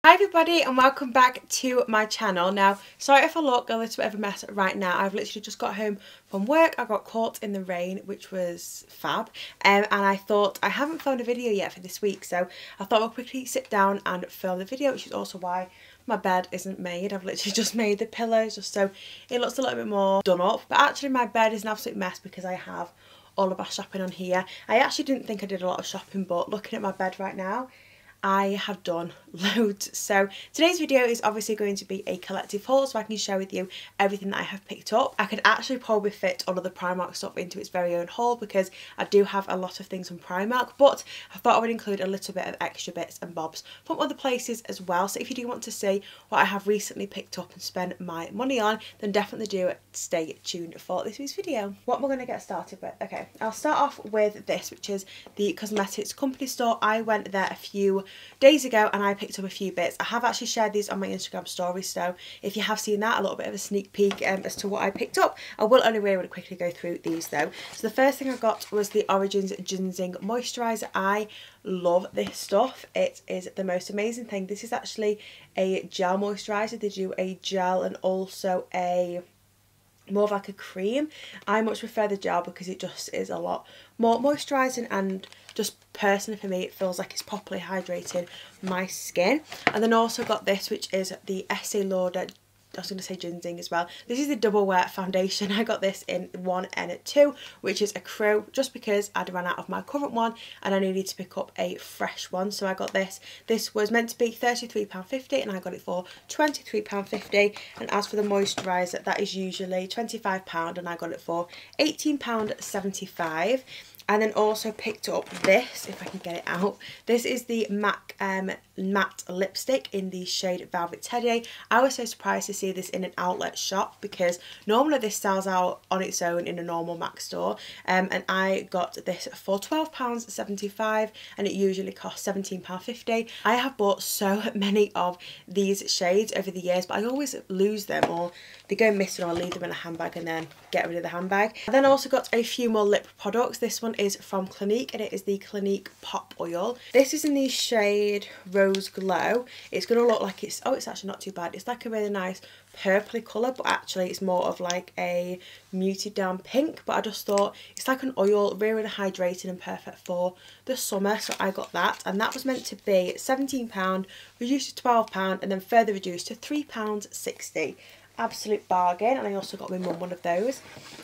Hi everybody and welcome back to my channel. Now, sorry if I look a little bit of a mess right now. I've literally just got home from work. I got caught in the rain, which was fab, and I thought I haven't filmed a video yet for this week, so I thought I'll quickly sit down and film the video, which is also why my bed isn't made. I've literally just made the pillows just so it looks a little bit more done up, but actually my bed is an absolute mess because I have all of my shopping on here. I actually didn't think I did a lot of shopping, but looking at my bed right now, I have done loads. So today's video is obviously going to be a collective haul so I can share with you everything that I have picked up. I could actually probably fit all of the Primark stuff into its very own haul because I do have a lot of things from Primark, but I thought I would include a little bit of extra bits and bobs from other places as well. So if you do want to see what I have recently picked up and spent my money on, then definitely do stay tuned for this week's video. What we're going to get started with. Okay, I'll start off with this, which is the cosmetics company store. I went there a few days ago and I picked up a few bits. I have actually shared these on my Instagram stories, so if you have seen that, a little bit of a sneak peek as to what I picked up. I will only really want to quickly go through these though. So the first thing I got was the Origins Ginseng Moisturiser. I love this stuff. It is the most amazing thing. This is actually a gel moisturiser. They do a gel and also a more of like a cream. I much prefer the gel because it just is a lot more moisturising, and just personally for me it feels like it's properly hydrating my skin. And then also got this, which is the Estee Lauder, I was going to say ginseng as well. This is the double wear foundation. I got this in 1 and 2, which is a crew, just because I'd run out of my current one and I needed to pick up a fresh one. So I got this. This was meant to be £33.50 and I got it for £23.50. And as for the moisturiser, that is usually £25 and I got it for £18.75. And then also picked up this, if I can get it out. This is the MAC matte lipstick in the shade Velvet Teddy. I was so surprised to see this in an outlet shop because normally this sells out on its own in a normal MAC store. And I got this for £12.75 and it usually costs £17.50. I have bought so many of these shades over the years, but I always lose them, or they go missing, or I leave them in a handbag and then get rid of the handbag. I then also got a few more lip products. This one is from Clinique and it is the Clinique Pop Oil. This is in the shade Rose Glow. It's going to look like it's actually not too bad. It's like a really nice purpley colour, but actually it's more of like a muted down pink. But I just thought it's like an oil, really hydrating and perfect for the summer, so I got that. And that was meant to be £17, reduced to £12 and then further reduced to £3.60. Absolute bargain. And I also got my mum one of those.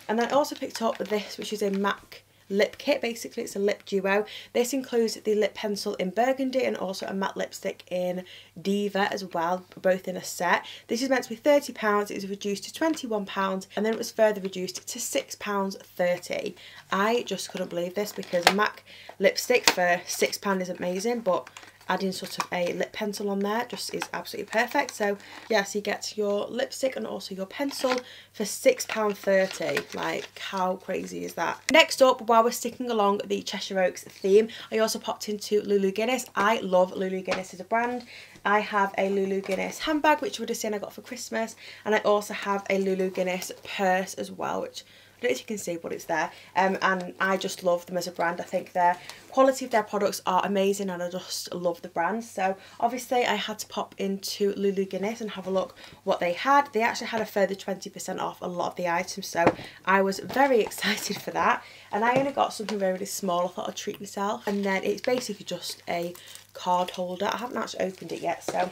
And then I also picked up this, which is a MAC lip kit. Basically it's a lip duo. This includes the lip pencil in burgundy and also a matte lipstick in Diva as well, both in a set. This is meant to be £30. It was reduced to £21 and then it was further reduced to £6.30. I just couldn't believe this because a MAC lipstick for £6 is amazing, but adding sort of a lip pencil on there just is absolutely perfect. So yes, you get your lipstick and also your pencil for £6.30. Like, how crazy is that? Next up, while we're sticking along the Cheshire Oaks theme, I also popped into Lulu Guinness. I love Lulu Guinness as a brand. I have a Lulu Guinness handbag, which you would have seen I got for Christmas, and I also have a Lulu Guinness purse as well, which I don't know if you can see, but it's there. And I just love them as a brand. I think their quality of their products are amazing and I just love the brand. So obviously I had to pop into Lulu Guinness and have a look what they had. They actually had a further 20% off a lot of the items, so I was very excited for that. And I only got something very, really small. I thought I'd treat myself. And then it's basically just a card holder. I haven't actually opened it yet, so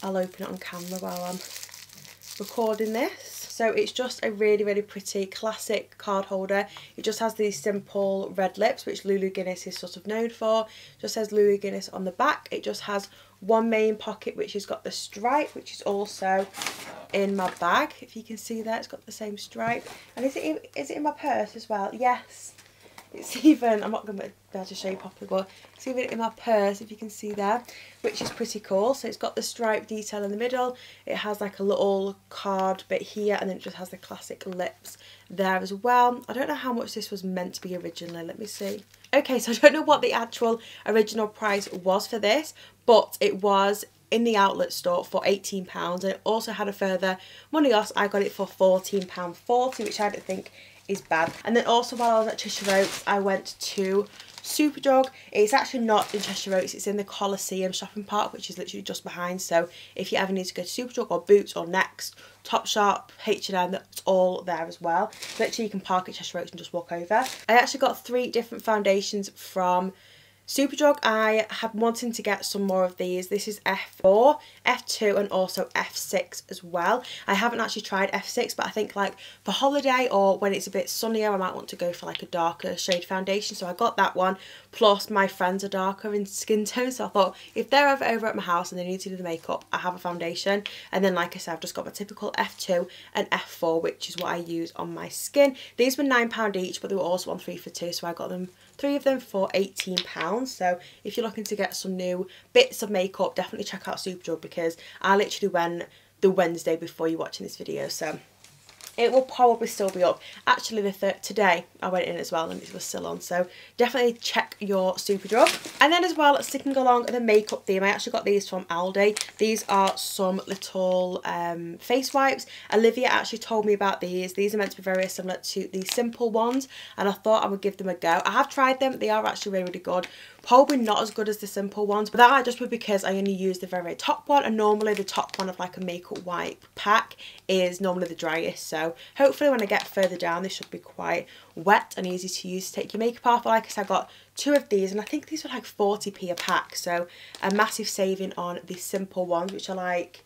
I'll open it on camera while I'm recording this. So it's just a really, really pretty classic card holder. It just has these simple red lips, which Lulu Guinness is sort of known for. It just says Lulu Guinness on the back. It just has one main pocket, which has got the stripe, which is also in my bag. If you can see there, it's got the same stripe. And is it in my purse as well? Yes. It's even, I'm not going to be able to show you properly, but it's even in my purse, if you can see there, which is pretty cool. So it's got the stripe detail in the middle, it has like a little card bit here, and then it just has the classic lips there as well. I don't know how much this was meant to be originally, let me see. Okay, so I don't know what the actual original price was for this, but it was in the outlet store for £18, and it also had a further money off. I got it for £14.40, which I don't think is bad. And then also while I was at Cheshire Oaks, I went to SuperDrug. It's actually not in Cheshire Oaks, it's in the Coliseum shopping park, which is literally just behind. So if you ever need to go to SuperDrug or Boots or Next, Topshop, H&M, that's all there as well. Literally you can park at Cheshire Oaks and just walk over. I actually got 3 different foundations from SuperDrug. I have wanting to get some more of these. This is F4, F2 and also F6 as well. I haven't actually tried F6, but I think like for holiday or when it's a bit sunnier, I might want to go for like a darker shade foundation. So I got that one, plus my friends are darker in skin tone, so I thought if they're ever over at my house and they need to do the makeup, I have a foundation. And then like I said, I've just got my typical F2 and F4, which is what I use on my skin. These were £9 each, but they were also on 3 for 2, so I got them 3 of them for £18. So if you're looking to get some new bits of makeup, definitely check out SuperDrug, because I literally went the Wednesday before you're watching this video, so it will probably still be up. Actually, today I went in as well and it was still on, so definitely check your SuperDrug. And then as well, sticking along the makeup theme, I actually got these from Aldi. These are some little face wipes. Olivia actually told me about these. These are meant to be very similar to the simple ones, and I thought I would give them a go. I have tried them. They are actually really, really good. Probably not as good as the simple ones, but that might just be because I only use the very, very top one, and normally the top one of like a makeup wipe pack is normally the driest. So hopefully when I get further down, this should be quite wet and easy to use to take your makeup off. But like I said, I got 2 of these, and I think these were like 40p a pack, so a massive saving on the simple ones, which are like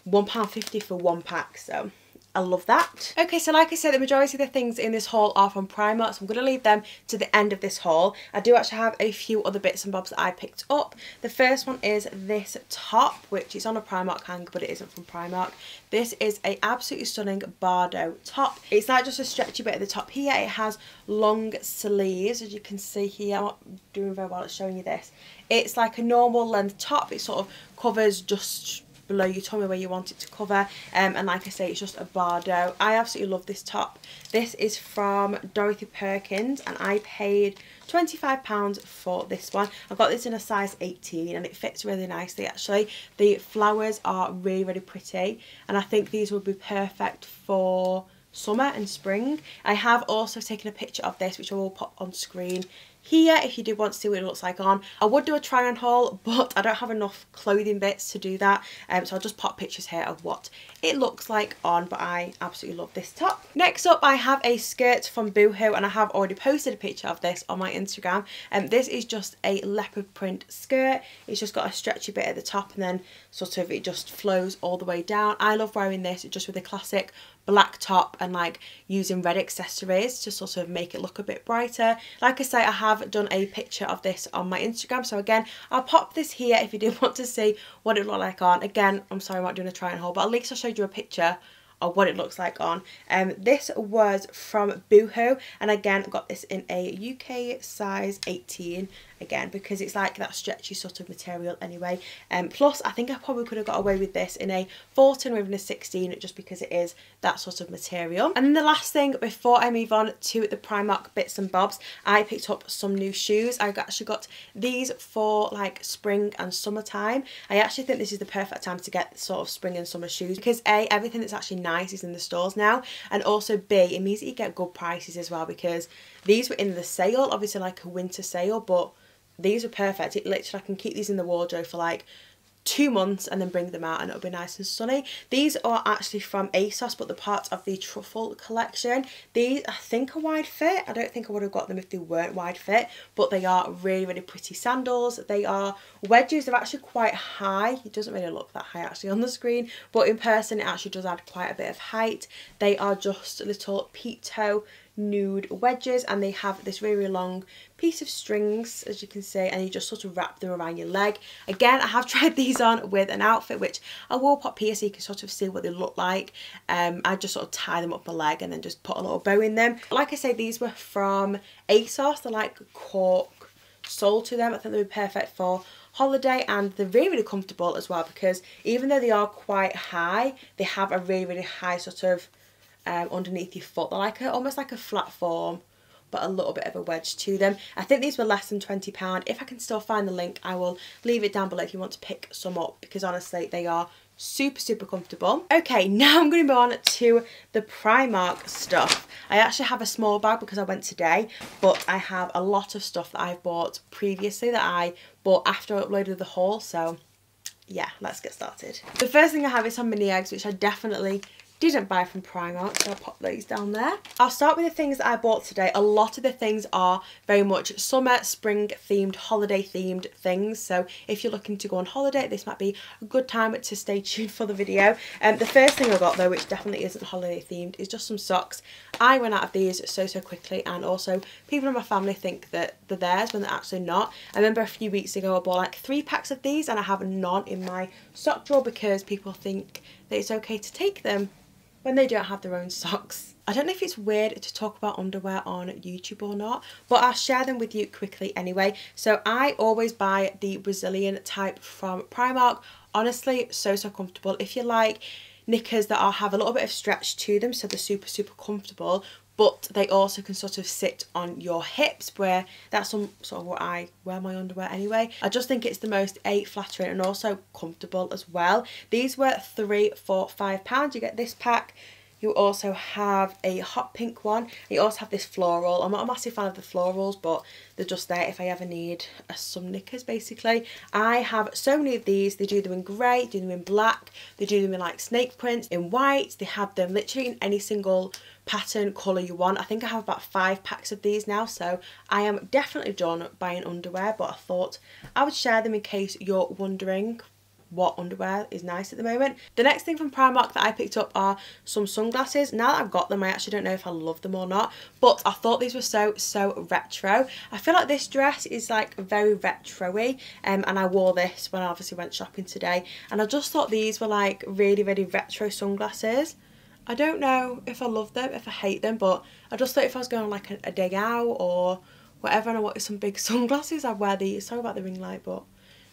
£1.50 for 1 pack, so I love that. Okay, so like I said, the majority of the things in this haul are from Primark, so I'm going to leave them to the end of this haul. I do actually have a few other bits and bobs that I picked up. The first one is this top, which is on a Primark hanger, but it isn't from Primark. This is a absolutely stunning Bardo top. It's not just a stretchy bit at the top here, it has long sleeves, as you can see here. I'm not doing very well at showing you this. It's like a normal length top. It sort of covers just below your tummy where you want it to cover, and like I say, it's just a Bardo. I absolutely love this top. This is from Dorothy Perkins, and I paid £25 for this one. I got this in a size 18 and it fits really nicely actually. The flowers are really, really pretty, and I think these would be perfect for summer and spring. I have also taken a picture of this, which I will pop on screen here if you do want to see what it looks like on. I would do a try on haul, but I don't have enough clothing bits to do that, so I'll just pop pictures here of what it looks like on, but I absolutely love this top. Next up, I have a skirt from Boohoo, and I have already posted a picture of this on my Instagram, and this is just a leopard print skirt. It's just got a stretchy bit at the top, and then sort of it just flows all the way down. I love wearing this just with a classic black top and like using red accessories to sort of make it look a bit brighter. Like I say, I have done a picture of this on my Instagram, so again, I'll pop this here if you do want to see what it looked like on. Again, I'm sorry I'm not doing a try and haul, but at least I showed you a picture of what it looks like on. This was from Boohoo, and again, I got this in a UK size 18, again because it's like that stretchy sort of material anyway. Plus I think I probably could have got away with this in a 14 or even a 16, just because it is that sort of material. And then the last thing before I move on to the Primark bits and bobs, I picked up some new shoes. I actually got these for like spring and summertime. I actually think this is the perfect time to get sort of spring and summer shoes, because A, everything that's actually nice is in the stores now, and also B, it means that you get good prices as well, because these were in the sale, obviously like a winter sale, but these are perfect. It literally, I can keep these in the wardrobe for like 2 months and then bring them out and it'll be nice and sunny. These are actually from ASOS, but they're part of the Truffle collection. These I think are wide fit. I don't think I would have got them if they weren't wide fit, but they are really, really pretty sandals. They are wedges. They're actually quite high. It doesn't really look that high actually on the screen, but in person it actually does add quite a bit of height. They are just little peep toe nude wedges, and they have this really, really long piece of strings, as you can see, and you just sort of wrap them around your leg. Again, I have tried these on with an outfit, which I will pop here so you can sort of see what they look like. I just sort of tie them up my leg and then just put a little bow in them. Like I say, these were from ASOS. They're like cork sole to them. I think they would be perfect for holiday, and they're really, really comfortable as well, because even though they are quite high, they have a really, really high sort of underneath your foot. They're like almost like a flat form, but a little bit of a wedge to them. I think these were less than £20. If I can still find the link, I will leave it down below if you want to pick some up, because honestly they are super comfortable. Okay, now I'm going to move on to the Primark stuff. I actually have a small bag because I went today, but I have a lot of stuff that I've bought previously that I bought after I uploaded the haul, so yeah, let's get started. The first thing I have is some mini eggs, which I definitely didn't buy from Primark, so I'll pop those down there. I'll start with the things that I bought today. A lot of the things are very much summer, spring themed, holiday themed things, so if you're looking to go on holiday, this might be a good time to stay tuned for the video. The first thing I got though, which definitely isn't holiday themed, is just some socks. I went out of these so quickly, and also people in my family think that they're theirs when they're actually not. I remember a few weeks ago I bought like 3 packs of these, and I have none in my sock drawer because people think that it's okay to take them when they don't have their own socks. I don't know if it's weird to talk about underwear on YouTube or not, but I'll share them with you quickly anyway. So I always buy the Brazilian type from Primark. Honestly, so comfortable. If you like knickers that have a little bit of stretch to them, so they're super comfortable, but they also can sort of sit on your hips, where that's some sort of what I wear my underwear anyway. I just think it's the most flattering and also comfortable as well. These were £3 for £5. You get this pack. You also have a hot pink one. You also have this floral. I'm not a massive fan of the florals, but they're just there if I ever need some knickers basically. I have so many of these. They do them in grey, do them in black, they do them in like snake prints, in white. They have them literally in any single pattern, colour you want. I think I have about 5 packs of these now, so I am definitely done buying underwear, but I thought I would share them in case you're wondering what underwear is nice at the moment. The next thing from Primark that I picked up are some sunglasses. Now that I've got them, I actually don't know if I love them or not, but I thought these were so retro. I feel like this dress is like very retro-y, and I wore this when I obviously went shopping today, and I just thought these were like really retro sunglasses. I don't know if I love them, if I hate them, but I just thought if I was going on like a day out or whatever and I wanted some big sunglasses, I'd wear these. Sorry about the ring light, but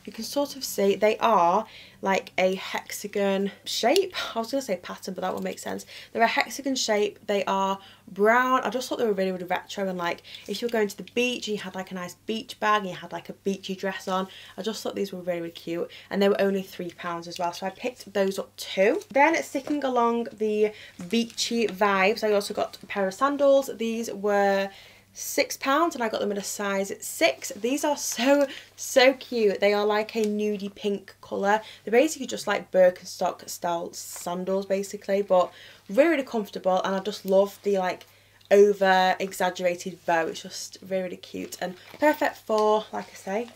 you can sort of see they are like a hexagon shape. I was going to say pattern, but that would make sense. They're a hexagon shape. They are brown. I just thought they were really retro, and like if you were going to the beach and you had like a nice beach bag and you had like a beachy dress on, I just thought these were really cute, and they were only £3 as well, so I picked those up too. Then sticking along the beachy vibes, I also got a pair of sandals. These were £6 and I got them in a size 6. These are so cute. They are like a nudie pink colour. They're basically just like Birkenstock style sandals basically, but really comfortable, and I just love the like over exaggerated bow. It's just really cute and perfect for, like I say,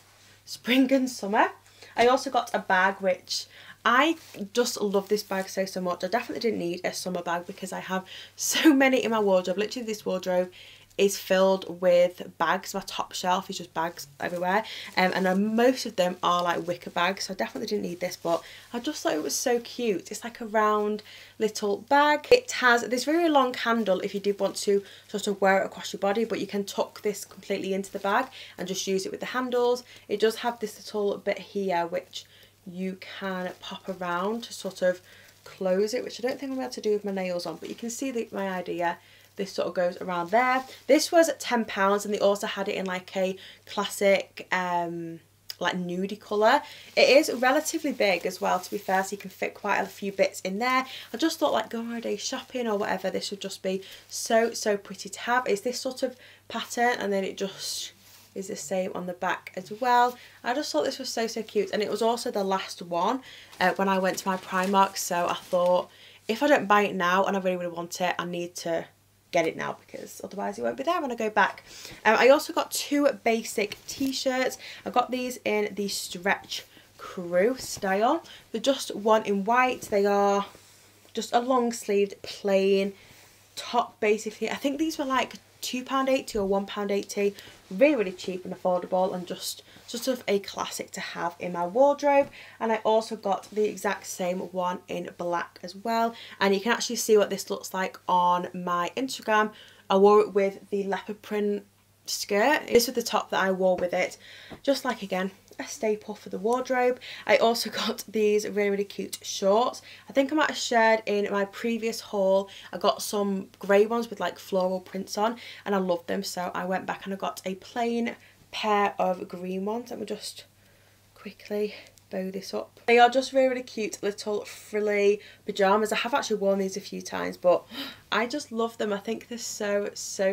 spring and summer. I also got a bag, which I just love this bag so much. I definitely didn't need a summer bag because I have so many in my wardrobe. Literally this wardrobe is filled with bags. My top shelf is just bags everywhere, and most of them are like wicker bags, so I definitely didn't need this, but I just thought it was so cute. It's like a round little bag. It has this very long handle if you did want to sort of wear it across your body, but you can tuck this completely into the bag and just use it with the handles. It does have this little bit here which you can pop around to sort of close it, which I don't think I'm able to do with my nails on, but you can see my idea. This sort of goes around there. This was £10, and they also had it in like a classic like nudie colour. It is relatively big as well, to be fair, so you can fit quite a few bits in there. I just thought like going on a day shopping or whatever, this would just be so pretty to have. It's this sort of pattern, and then it just is the same on the back as well. I just thought this was so cute, and it was also the last one when I went to my Primark, so I thought if I don't buy it now and I really want it, I need to get it now because otherwise it won't be there when I go back. I also got 2 basic t-shirts. I got these in the stretch crew style. They're just one in white. They are just a long sleeved plain top basically. I think these were like £2.80 or £1.80. Really cheap and affordable, and just sort of a classic to have in my wardrobe. And I also got the exact same one in black as well, and you can actually see what this looks like on my Instagram. I wore it with the leopard print skirt. This was the top that I wore with it, just like again just a staple for the wardrobe. I also got these really cute shorts. I think I might have shared in my previous haul. I got some grey ones with like floral prints on and I loved them, so I went back and I got a plain pair of green ones. Let me just quickly bow this up. They are just really cute little frilly pyjamas. I have actually worn these a few times, but I just love them. I think they're so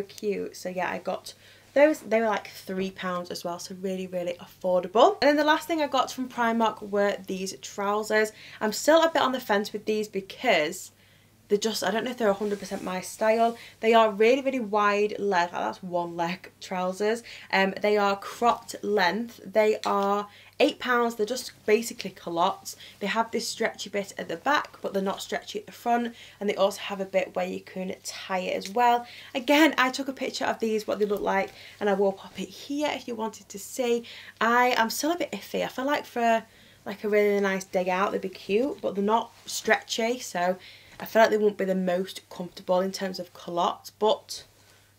cute. So yeah, I got those. They were like £3 as well, so really affordable. And then the last thing I got from Primark were these trousers. I'm still a bit on the fence with these because they're just, I don't know if they're 100% my style. They are really wide leg, that's one leg trousers. They are cropped length. They are £8. They're just basically culottes. They have this stretchy bit at the back, but they're not stretchy at the front, and they also have a bit where you can tie it as well. Again, I took a picture of these, what they look like, and I will pop it here if you wanted to see. I am still a bit iffy. I feel like for like a really nice day out they'd be cute, but they're not stretchy, so I feel like they won't be the most comfortable in terms of culottes, but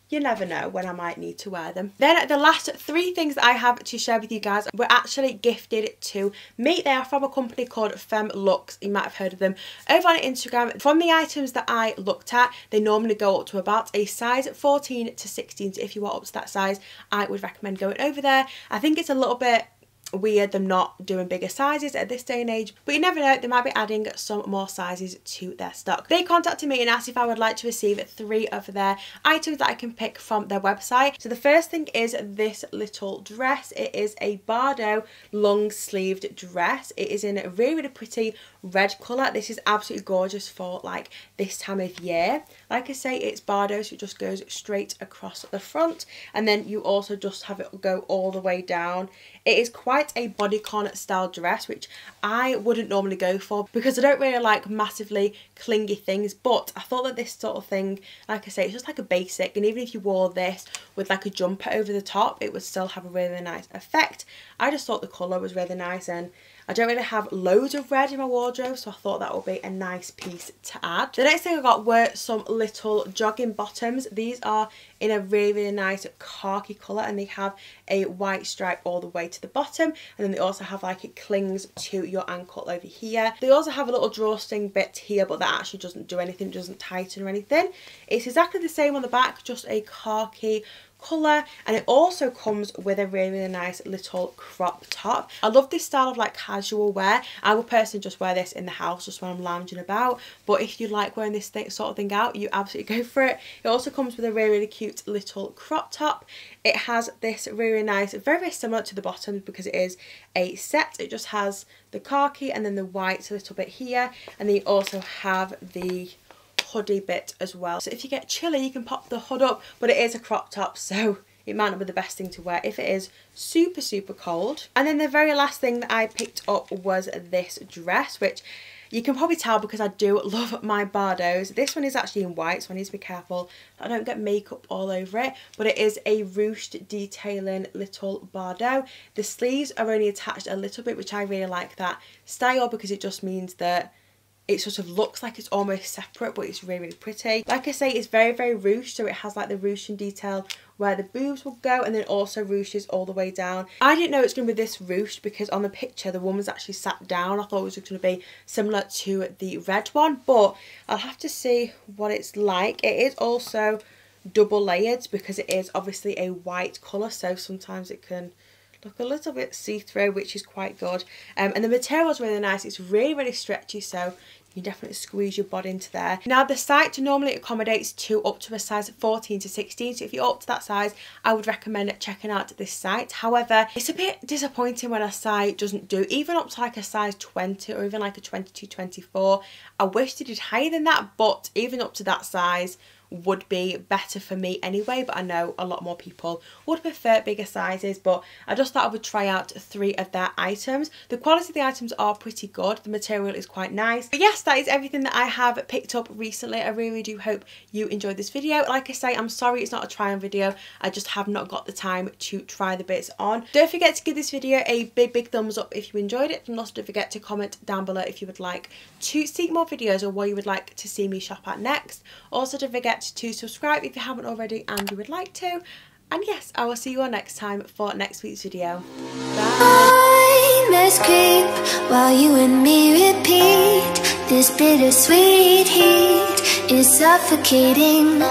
you never know when I might need to wear them. Then the last 3 things that I have to share with you guys were actually gifted to me. They are from a company called Femme Luxe. You might have heard of them over on Instagram. From the items that I looked at, they normally go up to about a size 14 to 16. So if you are up to that size, I would recommend going over there. I think it's a little bit weird them not doing bigger sizes at this day and age, but you never know, they might be adding some more sizes to their stock. They contacted me and asked if I would like to receive 3 of their items that I can pick from their website. So the first thing is this little dress. It is a Bardo long sleeved dress. It is in a really pretty red colour. This is absolutely gorgeous for like this time of year. Like I say, it's Bardo, so it just goes straight across the front, and then you also just have it go all the way down. It is quite a bodycon style dress, which I wouldn't normally go for because I don't really like massively clingy things, but I thought that this sort of thing, like I say, it's just like a basic, and even if you wore this with like a jumper over the top, it would still have a really nice effect. I just thought the colour was really nice, and I don't really have loads of red in my wardrobe, so I thought that would be a nice piece to add. The next thing I got were some little jogging bottoms. These are in a really nice khaki colour, and they have a white stripe all the way to the bottom, and then they also have like it clings to your ankle over here. They also have a little drawstring bit here, but that actually doesn't do anything, it doesn't tighten or anything. It's exactly the same on the back, just a khaki colour, and it also comes with a really nice little crop top. I love this style of like casual wear. I will personally just wear this in the house just when I'm lounging about, but if you like wearing this sort of thing out, you absolutely go for it. It also comes with a really cute little crop top. It has this really nice, very similar to the bottoms because it is a set. It just has the khaki and then the white a little bit here, and then you also have the hoodie bit as well. So if you get chilly, you can pop the hood up, but it is a crop top, so it might not be the best thing to wear if it is super cold. And then the very last thing that I picked up was this dress, which you can probably tell because I do love my Bardos. This one is actually in white, so I need to be careful I don't get makeup all over it, but it is a ruched detailing little Bardo. The sleeves are only attached a little bit, which I really like that style because it just means that it sort of looks like it's almost separate, but it's really pretty. Like I say, it's very ruched, so it has like the ruching detail where the boobs will go, and then also ruches all the way down. I didn't know it's going to be this ruched because on the picture the woman's actually sat down. I thought it was going to be similar to the red one, but I'll have to see what it's like. It is also double layered because it is obviously a white colour, so sometimes it can look a little bit see-through, which is quite good. And the material is really nice. It's really stretchy, so you can definitely squeeze your body into there. Now the site normally accommodates up to a size 14 to 16, so if you're up to that size, I would recommend checking out this site. However, it's a bit disappointing when a site doesn't do even up to like a size 20 or even like a 22, 24. I wish they did higher than that, but even up to that size would be better for me anyway, but I know a lot more people would prefer bigger sizes. But I just thought I would try out 3 of their items. The quality of the items are pretty good, the material is quite nice. But yes, that is everything that I have picked up recently. I really do hope you enjoyed this video. Like I say, I'm sorry it's not a try on video, I just have not got the time to try the bits on. Don't forget to give this video a big thumbs up if you enjoyed it, and also don't forget to comment down below if you would like to see more videos or what you would like to see me shop at next. Also don't forget to subscribe if you haven't already and you would like to. And yes, I will see you all next time for next week's video. Bye! nightmares creep while you and me repeat. This bittersweet heat is suffocating.